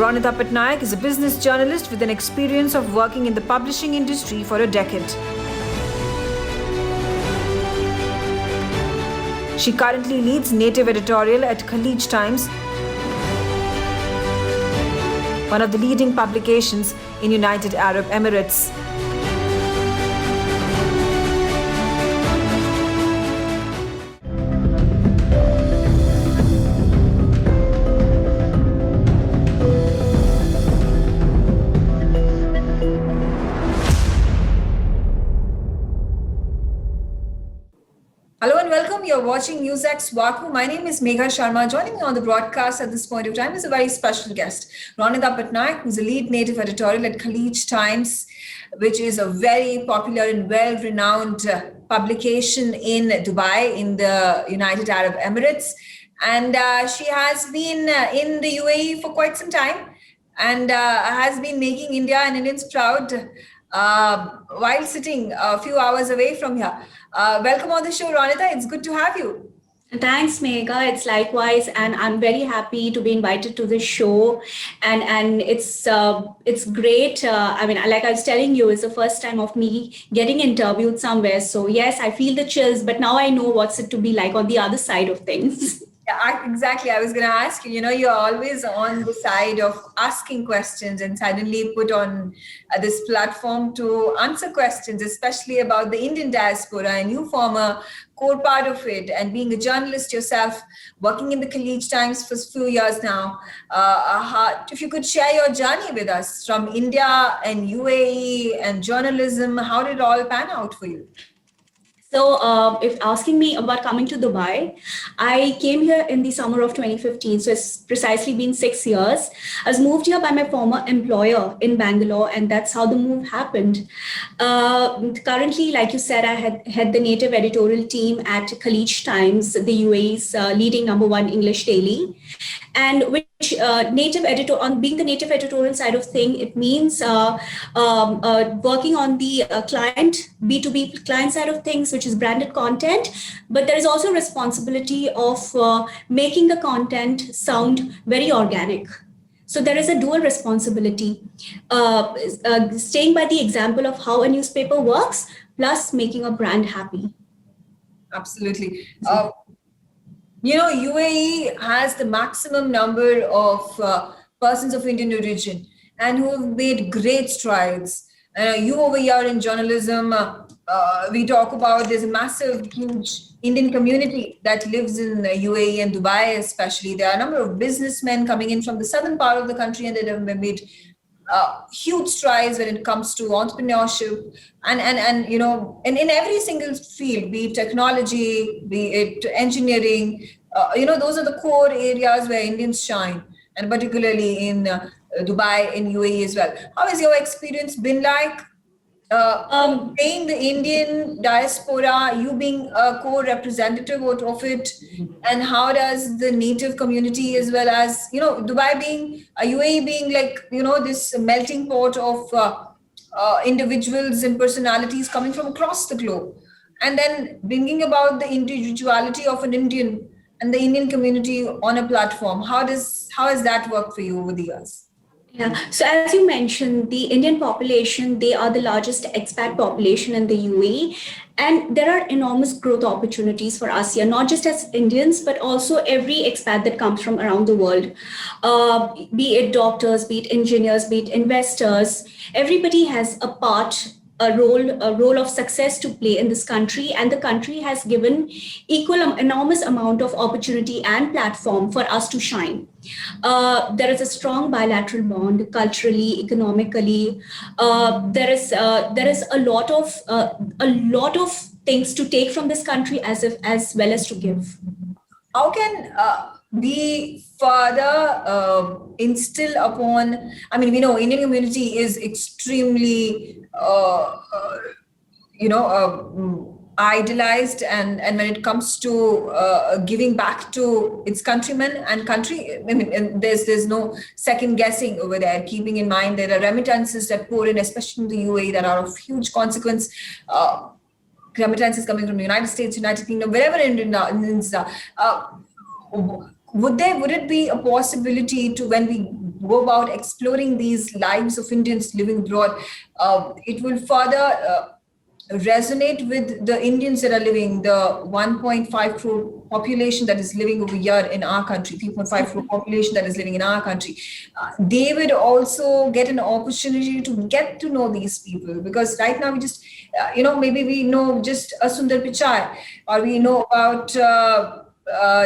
Rhonita Patnaik is a business journalist with an experience of working in the publishing industry for a decade. She currently leads native editorial at Khalij Times, one of the leading publications in United Arab Emirates. Hello and welcome. You're watching NewsX VaKu. My name is Megha Sharma. Joining me on the broadcast at this point of time is a very special guest, Rhonita Patnaik, who's a lead native editorial at Khalij Times, which is a very popular and well-renowned publication in Dubai, in the United Arab Emirates. And she has been in the UAE for quite some time and has been making India and Indians proud while sitting a few hours away from here. Welcome on the show, Rhonita. It's good to have you. Thanks, Megha. It's likewise, and I'm very happy to be invited to this show. And it's great. I mean, like I was telling you, it's the first time of me getting interviewed somewhere. So yes, I feel the chills, but now I know what's it to be like on the other side of things. Yeah, exactly. I was going to ask you, you're always on the side of asking questions and suddenly put on this platform to answer questions, especially about the Indian diaspora, and you form a core part of it. And being a journalist yourself, working in the Khalij Times for a few years now, if you could share your journey with us from India and UAE and journalism, how did it all pan out for you? So if asking me about coming to Dubai, I came here in the summer of 2015. So it's precisely been 6 years. I was moved here by my former employer in Bangalore, and that's how the move happened. Currently, like you said, I had the native editorial team at Khalij Times, the UAE's leading #1 English daily. And which native editor, on being the native editorial side of thing, it means working on the client, B2B client side of things, which is branded content. But there is also responsibility of making the content sound very organic. So there is a dual responsibility, staying by the example of how a newspaper works, plus making a brand happy. Absolutely. UAE has the maximum number of persons of Indian origin and who have made great strides. You over here in journalism, we talk about there's a massive, huge Indian community that lives in UAE and Dubai especially. There are a number of businessmen coming in from the southern part of the country, and they have made huge strides when it comes to entrepreneurship and in every single field, be it technology, be it engineering, those are the core areas where Indians shine, and particularly in Dubai, in UAE as well. How has your experience been like? Playing the Indian diaspora, you being a core representative of it, and how does the native community, as well as Dubai being UAE being like this melting pot of individuals and personalities coming from across the globe, and then bringing about the individuality of an Indian and the Indian community on a platform. How has that worked for you over the years? Yeah. So as you mentioned, the Indian population, they are the largest expat population in the UAE. And there are enormous growth opportunities for us here, not just as Indians, but also every expat that comes from around the world, be it doctors, be it engineers, be it investors. Everybody has a role of success to play in this country, and the country has given enormous amount of opportunity and platform for us to shine. There is a strong bilateral bond culturally, economically. There is a lot of things to take from this country as well as to give. How can we further instill upon? I mean, we know Indian community is extremely idolized, and when it comes to giving back to its countrymen and country, I mean, and there's no second guessing over there, keeping in mind there are remittances that pour in, especially in the UAE, that are of huge consequence. Remittances coming from the United States, United Kingdom, wherever Indians are. Would it be a possibility to, when we go about exploring these lives of Indians living abroad, it will further resonate with the Indians that are living, the 1.5 crore population that is living over here in our country, 3.5 crore population that is living in our country. They would also get an opportunity to get to know these people, because right now we just, maybe we know just a Sundar Pichai, or we know about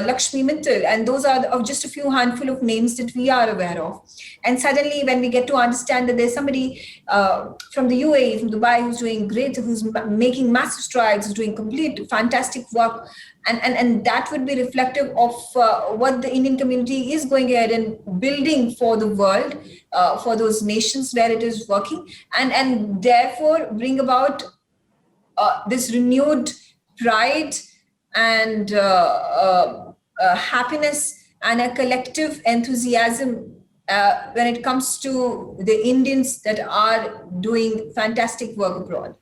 Lakshmi Mittal, and those are of just a few handful of names that we are aware of. And suddenly, when we get to understand that there's somebody from the UAE, from Dubai, who's doing great, who's making massive strides, who's doing complete fantastic work, and that would be reflective of what the Indian community is going ahead and building for the world, for those nations where it is working, and therefore bring about this renewed pride and happiness and a collective enthusiasm when it comes to the Indians that are doing fantastic work abroad.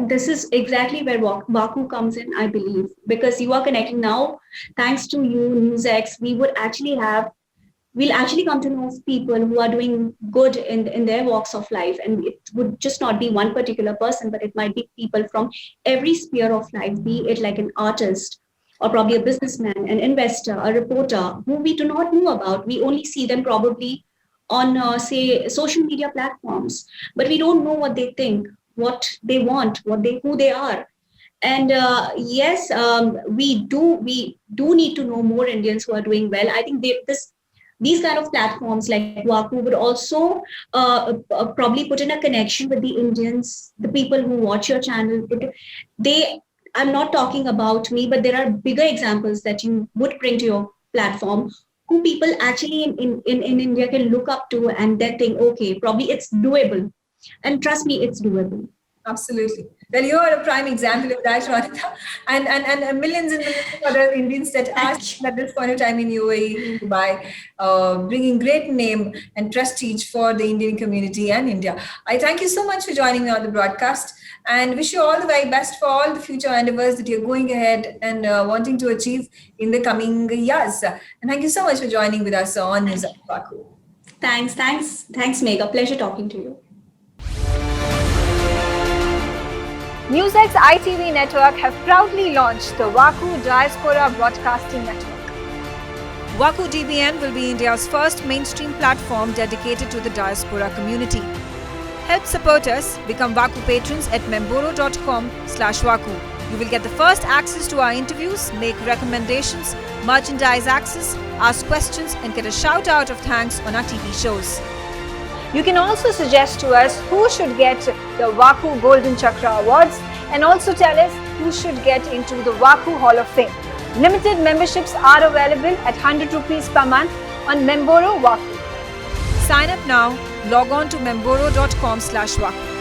This is exactly where VaKu comes in, I believe, because you are connecting now. Thanks to you, NewsX, we'll actually come to know people who are doing good in their walks of life. And it would just not be one particular person, but it might be people from every sphere of life, be it like an artist or probably a businessman, an investor, a reporter who we do not know about. We only see them probably on, say, social media platforms, but we don't know what they think, what they want, who they are. And yes, we do need to know more Indians who are doing well. I think these kind of platforms like VaKu would also probably put in a connection with the Indians, the people who watch your channel. I'm not talking about me, but there are bigger examples that you would bring to your platform who people actually in India can look up to and then think, okay, probably it's doable. And trust me, it's doable. Absolutely. Well, you are a prime example of that, Rhonita, and millions and millions of other Indians that are at this point of time in UAE, Dubai, bringing great name and prestige for the Indian community and India. I thank you so much for joining me on the broadcast, and wish you all the very best for all the future endeavors that you're going ahead and wanting to achieve in the coming years. And thank you so much for joining with us on News at VaKu. Thanks, Megha. Pleasure talking to you. NewsX ITV network have proudly launched the VaKu Diaspora Broadcasting Network. VaKu DBN will be India's first mainstream platform dedicated to the diaspora community. Help support us. Become VaKu patrons at memboro.com/VaKu. You will get the first access to our interviews, make recommendations, merchandise access, ask questions, and get a shout out of thanks on our TV shows. You can also suggest to us who should get the VaKu Golden Chakra Awards, and also tell us who should get into the VaKu Hall of Fame. Limited memberships are available at 100 rupees per month on Memboro VaKu. Sign up now. Log on to memboro.com/VaKu.